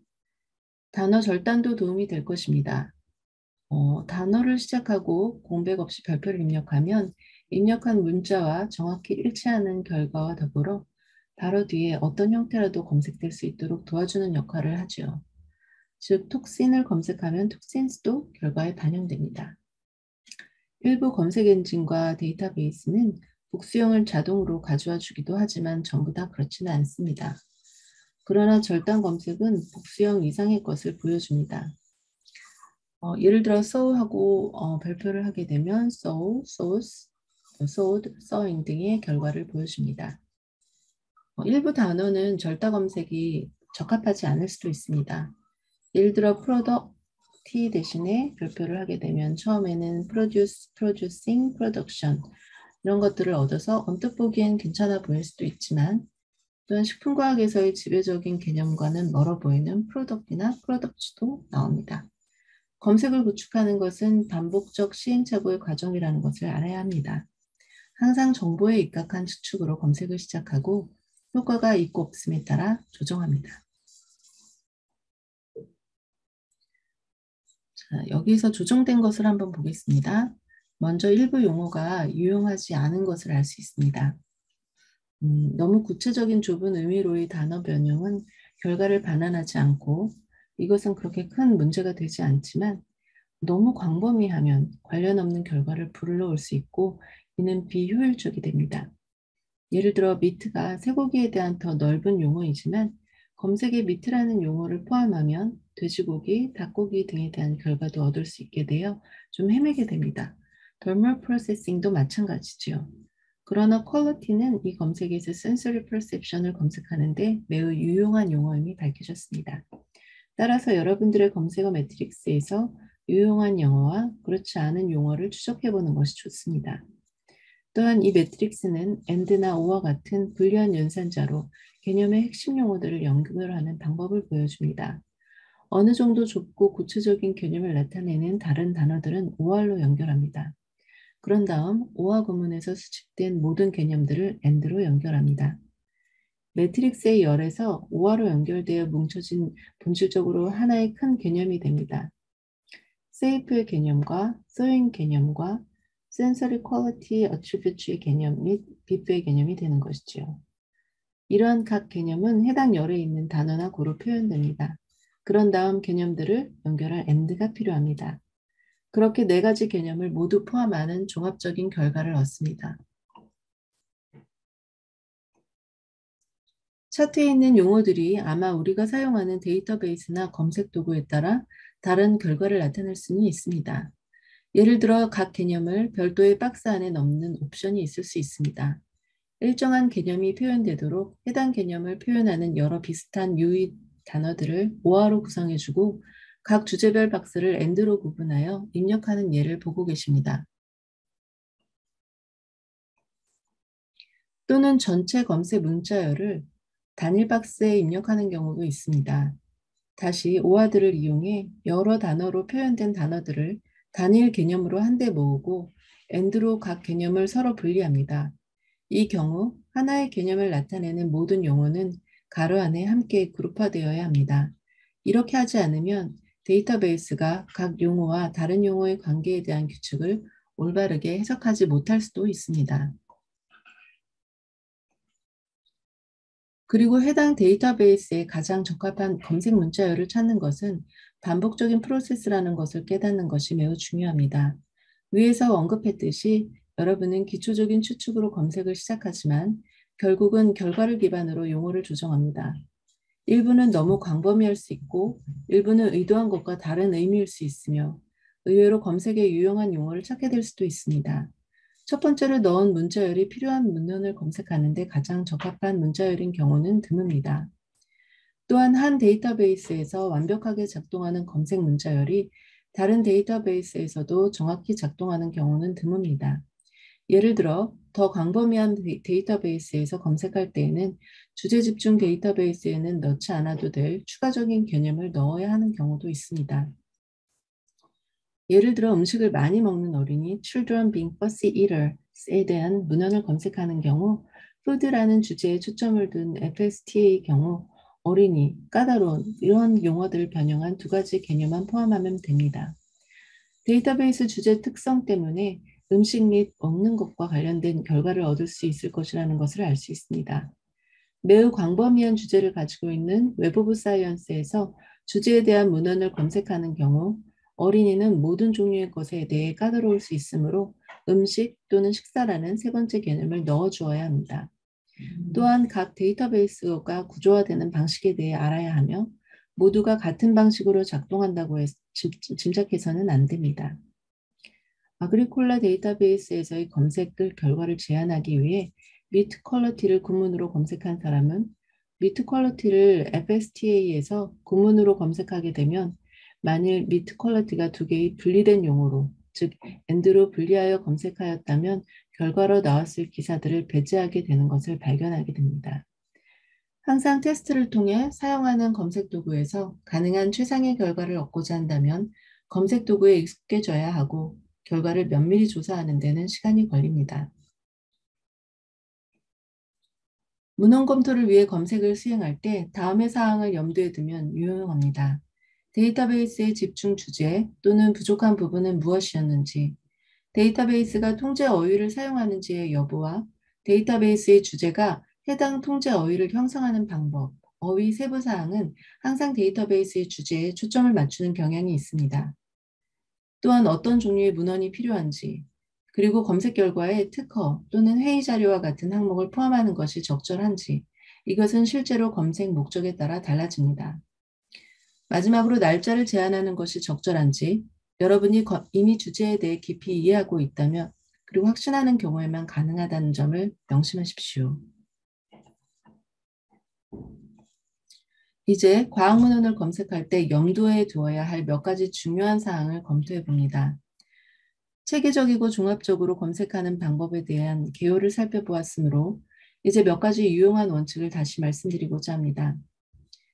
단어 절단도 도움이 될 것입니다. 단어를 시작하고 공백 없이 별표를 입력하면 입력한 문자와 정확히 일치하는 결과와 더불어 바로 뒤에 어떤 형태라도 검색될 수 있도록 도와주는 역할을 하죠. 즉, 톡신을 검색하면 톡신스도 결과에 반영됩니다. 일부 검색 엔진과 데이터베이스는 복수형을 자동으로 가져와 주기도 하지만 전부 다 그렇지는 않습니다. 그러나 절단 검색은 복수형 이상의 것을 보여줍니다. 예를 들어 sew하고 별표를 하게 되면 sew, sews, sewed, sewing 등의 결과를 보여줍니다. 일부 단어는 절단 검색이 적합하지 않을 수도 있습니다. 예를 들어 product 대신에 별표를 하게 되면 처음에는 produce, producing, production 이런 것들을 얻어서 언뜻 보기엔 괜찮아 보일 수도 있지만 또한 식품과학에서의 지배적인 개념과는 멀어 보이는 product이나 products도 나옵니다. 검색을 구축하는 것은 반복적 시행착오의 과정이라는 것을 알아야 합니다. 항상 정보에 입각한 추측으로 검색을 시작하고 효과가 있고 없음에 따라 조정합니다. 자, 여기서 조정된 것을 한번 보겠습니다. 먼저 일부 용어가 유용하지 않은 것을 알 수 있습니다. 너무 구체적인 좁은 의미로의 단어 변형은 결과를 반환하지 않고 이것은 그렇게 큰 문제가 되지 않지만 너무 광범위하면 관련 없는 결과를 불러올 수 있고 이는 비효율적이 됩니다. 예를 들어 미트가 쇠고기에 대한 더 넓은 용어이지만 검색에 미트라는 용어를 포함하면 돼지고기, 닭고기 등에 대한 결과도 얻을 수 있게 되어 좀 헤매게 됩니다. thermal processing도 마찬가지지요. 그러나 퀄리티는 이 검색에서 sensory perception을 검색하는데 매우 유용한 용어임이 밝혀졌습니다. 따라서 여러분들의 검색어 매트릭스에서 유용한 영어와 그렇지 않은 용어를 추적해보는 것이 좋습니다. 또한 이 매트릭스는 and나 or와 같은 불리한 연산자로 개념의 핵심 용어들을 연결하는 방법을 보여줍니다. 어느 정도 좁고 구체적인 개념을 나타내는 다른 단어들은 or로 연결합니다. 그런 다음 or 구문에서 수집된 모든 개념들을 and로 연결합니다. 매트릭스의 열에서 or로 연결되어 뭉쳐진 본질적으로 하나의 큰 개념이 됩니다. safe의 개념과 sewing 개념과 sensory quality attribute의 개념 및 beef의 개념이 되는 것이지요. 이러한 각 개념은 해당 열에 있는 단어나 구로 표현됩니다. 그런 다음 개념들을 연결할 and가 필요합니다. 그렇게 네 가지 개념을 모두 포함하는 종합적인 결과를 얻습니다. 차트에 있는 용어들이 아마 우리가 사용하는 데이터베이스나 검색 도구에 따라 다른 결과를 나타낼 수는 있습니다. 예를 들어 각 개념을 별도의 박스 안에 넣는 옵션이 있을 수 있습니다. 일정한 개념이 표현되도록 해당 개념을 표현하는 여러 비슷한 유의 단어들을 오화로 구성해주고 각 주제별 박스를 and로 구분하여 입력하는 예를 보고 계십니다. 또는 전체 검색 문자열을 단일 박스에 입력하는 경우도 있습니다. 다시 오화들을 이용해 여러 단어로 표현된 단어들을 단일 개념으로 한데 모으고 and로 각 개념을 서로 분리합니다. 이 경우 하나의 개념을 나타내는 모든 용어는 가로 안에 함께 그룹화되어야 합니다. 이렇게 하지 않으면 데이터베이스가 각 용어와 다른 용어의 관계에 대한 규칙을 올바르게 해석하지 못할 수도 있습니다. 그리고 해당 데이터베이스에 가장 적합한 검색 문자열을 찾는 것은 반복적인 프로세스라는 것을 깨닫는 것이 매우 중요합니다. 위에서 언급했듯이 여러분은 기초적인 추측으로 검색을 시작하지만 결국은 결과를 기반으로 용어를 조정합니다. 일부는 너무 광범위할 수 있고 일부는 의도한 것과 다른 의미일 수 있으며 의외로 검색에 유용한 용어를 찾게 될 수도 있습니다. 첫 번째로 넣은 문자열이 필요한 문헌을 검색하는 데 가장 적합한 문자열인 경우는 드뭅니다. 또한 한 데이터베이스에서 완벽하게 작동하는 검색 문자열이 다른 데이터베이스에서도 정확히 작동하는 경우는 드뭅니다. 예를 들어 더 광범위한 데이터베이스에서 검색할 때에는 주제 집중 데이터베이스에는 넣지 않아도 될 추가적인 개념을 넣어야 하는 경우도 있습니다. 예를 들어 음식을 많이 먹는 어린이 children being fussy eaters에 대한 문헌을 검색하는 경우 food라는 주제에 초점을 둔 FSTA의 경우 어린이, 까다로운 이런 용어들을 변형한 두 가지 개념만 포함하면 됩니다. 데이터베이스 주제 특성 때문에 음식 및 먹는 것과 관련된 결과를 얻을 수 있을 것이라는 것을 알 수 있습니다. 매우 광범위한 주제를 가지고 있는 웹 오브 사이언스에서 주제에 대한 문헌을 검색하는 경우 어린이는 모든 종류의 것에 대해 까다로울 수 있으므로 음식 또는 식사라는 세 번째 개념을 넣어 주어야 합니다. 또한 각 데이터베이스가 구조화되는 방식에 대해 알아야 하며 모두가 같은 방식으로 작동한다고 짐작해서는 안 됩니다. 아그리콜라 데이터베이스에서의 검색 결과를 제한하기 위해 미트 퀄리티를 구문으로 검색한 사람은 미트 퀄리티를 FSTA에서 구문으로 검색하게 되면 만일 미트 퀄리티가 두 개의 분리된 용어로 즉 AND로 분리하여 검색하였다면 결과로 나왔을 기사들을 배제하게 되는 것을 발견하게 됩니다. 항상 테스트를 통해 사용하는 검색 도구에서 가능한 최상의 결과를 얻고자 한다면 검색 도구에 익숙해져야 하고 결과를 면밀히 조사하는 데는 시간이 걸립니다. 문헌 검토를 위해 검색을 수행할 때 다음의 사항을 염두에 두면 유용합니다. 데이터베이스의 집중 주제 또는 부족한 부분은 무엇이었는지, 데이터베이스가 통제 어휘를 사용하는지의 여부와 데이터베이스의 주제가 해당 통제 어휘를 형성하는 방법, 어휘 세부 사항은 항상 데이터베이스의 주제에 초점을 맞추는 경향이 있습니다. 또한 어떤 종류의 문헌이 필요한지, 그리고 검색 결과에 특허 또는 회의 자료와 같은 항목을 포함하는 것이 적절한지, 이것은 실제로 검색 목적에 따라 달라집니다. 마지막으로 날짜를 제한하는 것이 적절한지, 여러분이 이미 주제에 대해 깊이 이해하고 있다면, 그리고 확신하는 경우에만 가능하다는 점을 명심하십시오. 이제 과학 문헌을 검색할 때 염두에 두어야 할 몇 가지 중요한 사항을 검토해 봅니다. 체계적이고 종합적으로 검색하는 방법에 대한 개요를 살펴보았으므로 이제 몇 가지 유용한 원칙을 다시 말씀드리고자 합니다.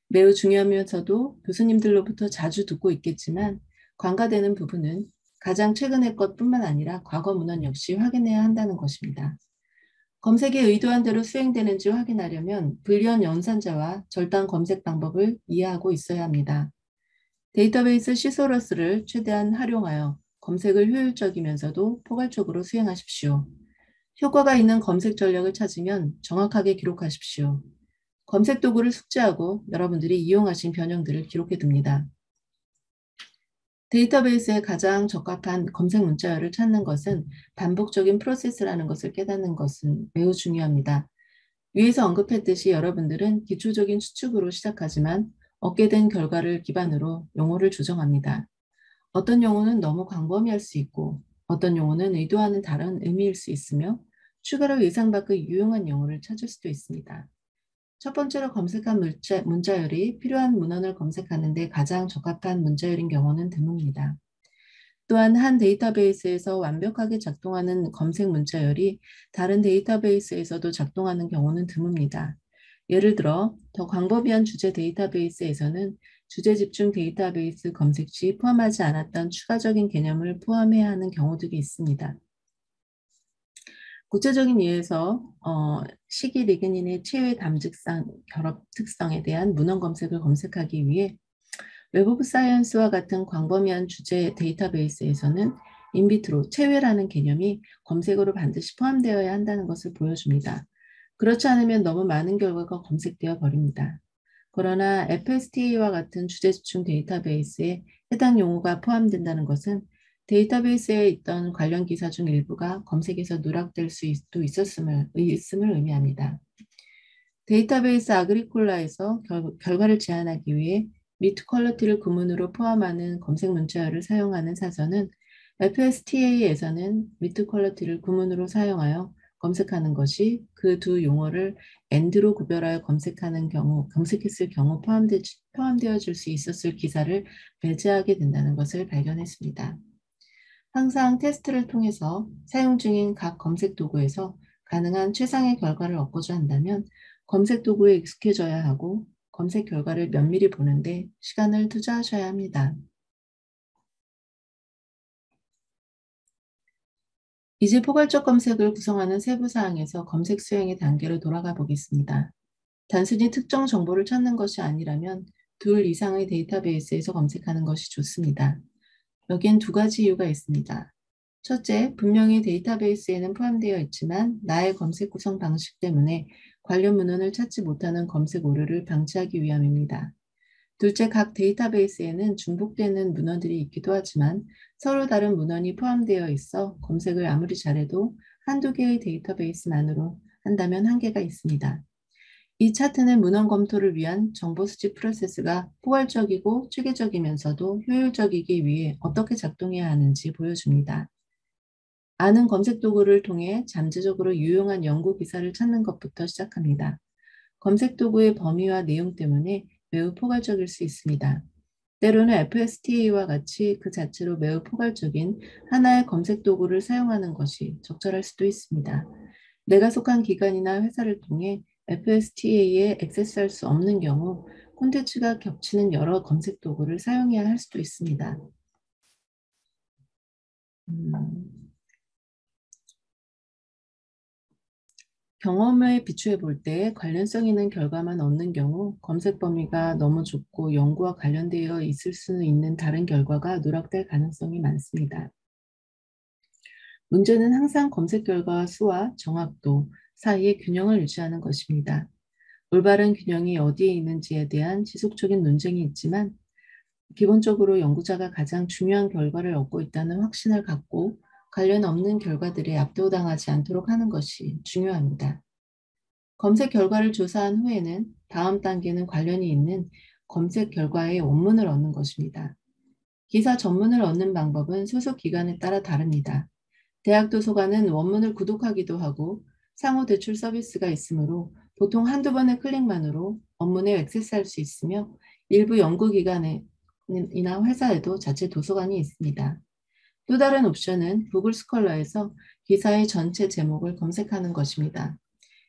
매우 중요하면서도 교수님들로부터 자주 듣고 있겠지만 관가되는 부분은 가장 최근의 것뿐만 아니라 과거 문헌 역시 확인해야 한다는 것입니다. 검색이 의도한 대로 수행되는지 확인하려면 불리한 연산자와 절단 검색 방법을 이해하고 있어야 합니다. 데이터베이스 시소러스를 최대한 활용하여 검색을 효율적이면서도 포괄적으로 수행하십시오. 효과가 있는 검색 전략을 찾으면 정확하게 기록하십시오. 검색 도구를 숙지하고 여러분들이 이용하신 변형들을 기록해 둡니다. 데이터베이스에 가장 적합한 검색 문자열을 찾는 것은 반복적인 프로세스라는 것을 깨닫는 것은 매우 중요합니다. 위에서 언급했듯이 여러분들은 기초적인 추측으로 시작하지만 얻게 된 결과를 기반으로 용어를 조정합니다. 어떤 용어는 너무 광범위할 수 있고 어떤 용어는 의도하는 다른 의미일 수 있으며 추가로 예상 밖의 유용한 용어를 찾을 수도 있습니다. 첫 번째로 검색한 문자열이 필요한 문헌을 검색하는 데 가장 적합한 문자열인 경우는 드뭅니다. 또한 한 데이터베이스에서 완벽하게 작동하는 검색 문자열이 다른 데이터베이스에서도 작동하는 경우는 드뭅니다. 예를 들어 더 광범위한 주제 데이터베이스에서는 주제 집중 데이터베이스 검색 시 포함하지 않았던 추가적인 개념을 포함해야 하는 경우들이 있습니다. 구체적인 예에서 시기 리그닌의 체외 담즙상 결합 특성에 대한 문헌 검색을 검색하기 위해 웹 오브 사이언스와 같은 광범위한 주제 데이터베이스에서는 인비트로 체외라는 개념이 검색어로 반드시 포함되어야 한다는 것을 보여줍니다. 그렇지 않으면 너무 많은 결과가 검색되어 버립니다. 그러나 FSTA와 같은 주제집중 데이터베이스에 해당 용어가 포함된다는 것은 데이터베이스에 있던 관련 기사 중 일부가 검색에서 누락될 수도 있음을 의미합니다. 데이터베이스 아그리콜라에서 결과를 제안하기 위해 미트 퀄리티를 구문으로 포함하는 검색 문자열을 사용하는 사전은 FSTA에서는 미트 퀄리티를 구문으로 사용하여 검색하는 것이 그 두 용어를 AND로 구별하여 검색했을 경우 포함되어질 수 있었을 기사를 배제하게 된다는 것을 발견했습니다. 항상 테스트를 통해서 사용 중인 각 검색 도구에서 가능한 최상의 결과를 얻고자 한다면 검색 도구에 익숙해져야 하고 검색 결과를 면밀히 보는데 시간을 투자하셔야 합니다. 이제 포괄적 검색을 구성하는 세부 사항에서 검색 수행의 단계로 돌아가 보겠습니다. 단순히 특정 정보를 찾는 것이 아니라면 둘 이상의 데이터베이스에서 검색하는 것이 좋습니다. 여기엔 두 가지 이유가 있습니다. 첫째, 분명히 데이터베이스에는 포함되어 있지만 나의 검색 구성 방식 때문에 관련 문헌을 찾지 못하는 검색 오류를 방지하기 위함입니다. 둘째, 각 데이터베이스에는 중복되는 문헌들이 있기도 하지만 서로 다른 문헌이 포함되어 있어 검색을 아무리 잘해도 한두 개의 데이터베이스만으로 한다면 한계가 있습니다. 이 차트는 문헌 검토를 위한 정보 수집 프로세스가 포괄적이고 체계적이면서도 효율적이기 위해 어떻게 작동해야 하는지 보여줍니다. 아는 검색 도구를 통해 잠재적으로 유용한 연구 기사를 찾는 것부터 시작합니다. 검색 도구의 범위와 내용 때문에 매우 포괄적일 수 있습니다. 때로는 FSTA와 같이 그 자체로 매우 포괄적인 하나의 검색 도구를 사용하는 것이 적절할 수도 있습니다. 내가 속한 기관이나 회사를 통해 FSTA에 액세스할 수 없는 경우 콘텐츠가 겹치는 여러 검색 도구를 사용해야 할 수도 있습니다. 경험에 비추해 볼 때 관련성 있는 결과만 얻는 경우 검색 범위가 너무 좁고 연구와 관련되어 있을 수 있는 다른 결과가 누락될 가능성이 많습니다. 문제는 항상 검색 결과 수와 정확도 사이의 균형을 유지하는 것입니다. 올바른 균형이 어디에 있는지에 대한 지속적인 논쟁이 있지만 기본적으로 연구자가 가장 중요한 결과를 얻고 있다는 확신을 갖고 관련 없는 결과들에 압도당하지 않도록 하는 것이 중요합니다. 검색 결과를 조사한 후에는 다음 단계는 관련이 있는 검색 결과의 원문을 얻는 것입니다. 기사 전문을 얻는 방법은 소속 기관에 따라 다릅니다. 대학 도서관은 원문을 구독하기도 하고 상호 대출 서비스가 있으므로 보통 한두 번의 클릭만으로 원문에 액세스할 수 있으며 일부 연구기관이나 회사에도 자체 도서관이 있습니다. 또 다른 옵션은 구글 스컬러에서 기사의 전체 제목을 검색하는 것입니다.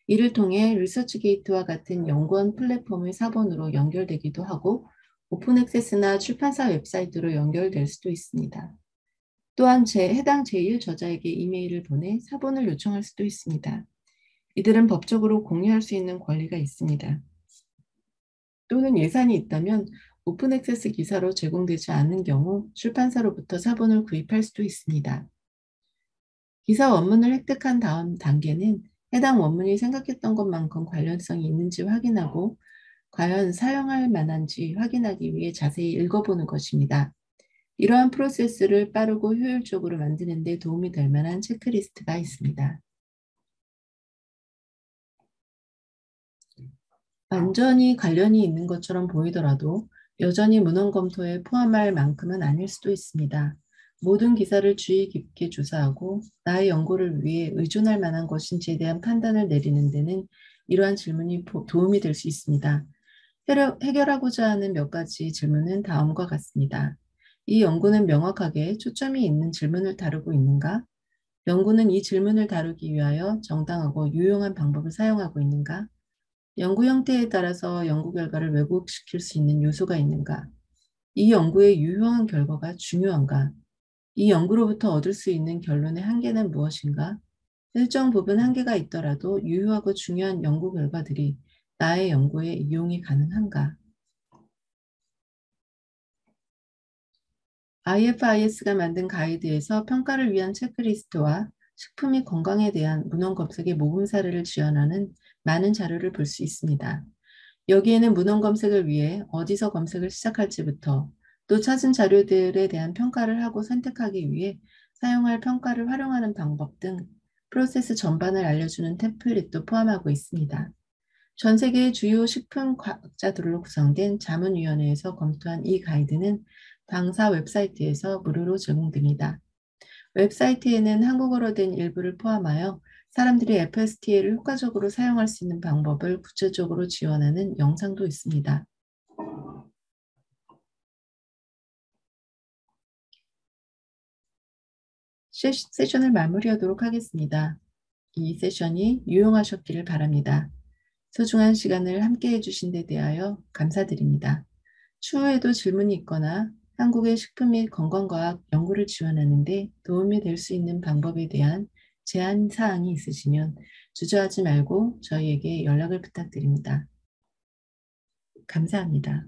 이를 통해 리서치게이트와 같은 연구원 플랫폼의 사본으로 연결되기도 하고 오픈 액세스나 출판사 웹사이트로 연결될 수도 있습니다. 또한 해당 제1저자에게 이메일을 보내 사본을 요청할 수도 있습니다. 이들은 법적으로 공유할 수 있는 권리가 있습니다. 또는 예산이 있다면 오픈 액세스 기사로 제공되지 않는 경우 출판사로부터 사본을 구입할 수도 있습니다. 기사 원문을 획득한 다음 단계는 해당 원문이 생각했던 것만큼 관련성이 있는지 확인하고 과연 사용할 만한지 확인하기 위해 자세히 읽어보는 것입니다. 이러한 프로세스를 빠르고 효율적으로 만드는 데 도움이 될 만한 체크리스트가 있습니다. 완전히 관련이 있는 것처럼 보이더라도 여전히 문헌 검토에 포함할 만큼은 아닐 수도 있습니다. 모든 기사를 주의 깊게 조사하고 나의 연구를 위해 의존할 만한 것인지에 대한 판단을 내리는 데는 이러한 질문이 도움이 될 수 있습니다. 해결하고자 하는 몇 가지 질문은 다음과 같습니다. 이 연구는 명확하게 초점이 있는 질문을 다루고 있는가? 연구는 이 질문을 다루기 위하여 정당하고 유용한 방법을 사용하고 있는가? 연구 형태에 따라서 연구 결과를 왜곡시킬 수 있는 요소가 있는가? 이 연구의 유효한 결과가 중요한가? 이 연구로부터 얻을 수 있는 결론의 한계는 무엇인가? 일정 부분 한계가 있더라도 유효하고 중요한 연구 결과들이 나의 연구에 이용이 가능한가? IFIS가 만든 가이드에서 평가를 위한 체크리스트와 식품이 건강에 대한 문헌 검색의 모범 사례를 지원하는 많은 자료를 볼 수 있습니다. 여기에는 문헌 검색을 위해 어디서 검색을 시작할지부터 또 찾은 자료들에 대한 평가를 하고 선택하기 위해 사용할 평가를 활용하는 방법 등 프로세스 전반을 알려주는 템플릿도 포함하고 있습니다. 전 세계의 주요 식품 과학자들로 구성된 자문위원회에서 검토한 이 가이드는 당사 웹사이트에서 무료로 제공됩니다. 웹사이트에는 한국어로 된 일부를 포함하여 사람들이 FSTA를 효과적으로 사용할 수 있는 방법을 구체적으로 지원하는 영상도 있습니다. 세션을 마무리하도록 하겠습니다. 이 세션이 유용하셨기를 바랍니다. 소중한 시간을 함께 해주신 데 대하여 감사드립니다. 추후에도 질문이 있거나 한국의 식품 및 건강과학 연구를 지원하는 데 도움이 될 수 있는 방법에 대한 제안 사항이 있으시면 주저하지 말고 저희에게 연락을 부탁드립니다. 감사합니다.